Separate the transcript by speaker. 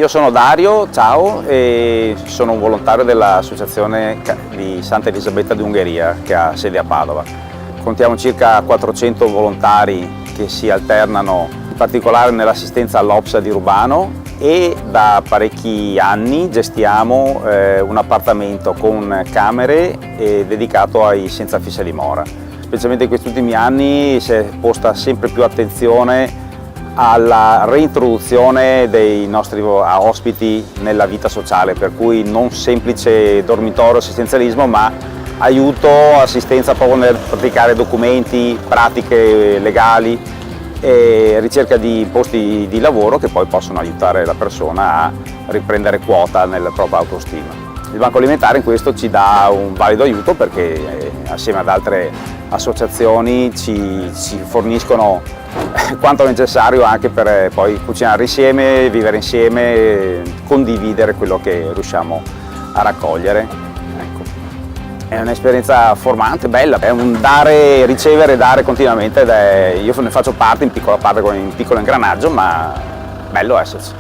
Speaker 1: Io sono Dario, ciao, e sono un volontario dell'Associazione di Santa Elisabetta d'Ungheria che ha sede a Padova. Contiamo circa 400 volontari che si alternano, in particolare nell'assistenza all'OPS di Rubano, e da parecchi anni gestiamo un appartamento con camere dedicato ai senza fissa dimora. Specialmente in questi ultimi anni si è posta sempre più attenzione alla reintroduzione dei nostri ospiti nella vita sociale, per cui non semplice dormitorio assistenzialismo, ma aiuto, assistenza proprio nel praticare documenti, pratiche legali e ricerca di posti di lavoro che poi possono aiutare la persona a riprendere quota nella propria autostima. Il Banco Alimentare in questo ci dà un valido aiuto perché assieme ad altre associazioni ci forniscono quanto necessario anche per poi cucinare insieme, vivere insieme, condividere quello che riusciamo a raccogliere. Ecco. È un'esperienza formante, bella, è un dare, ricevere e dare continuamente io ne faccio parte in piccola parte con un piccolo ingranaggio, ma bello esserci.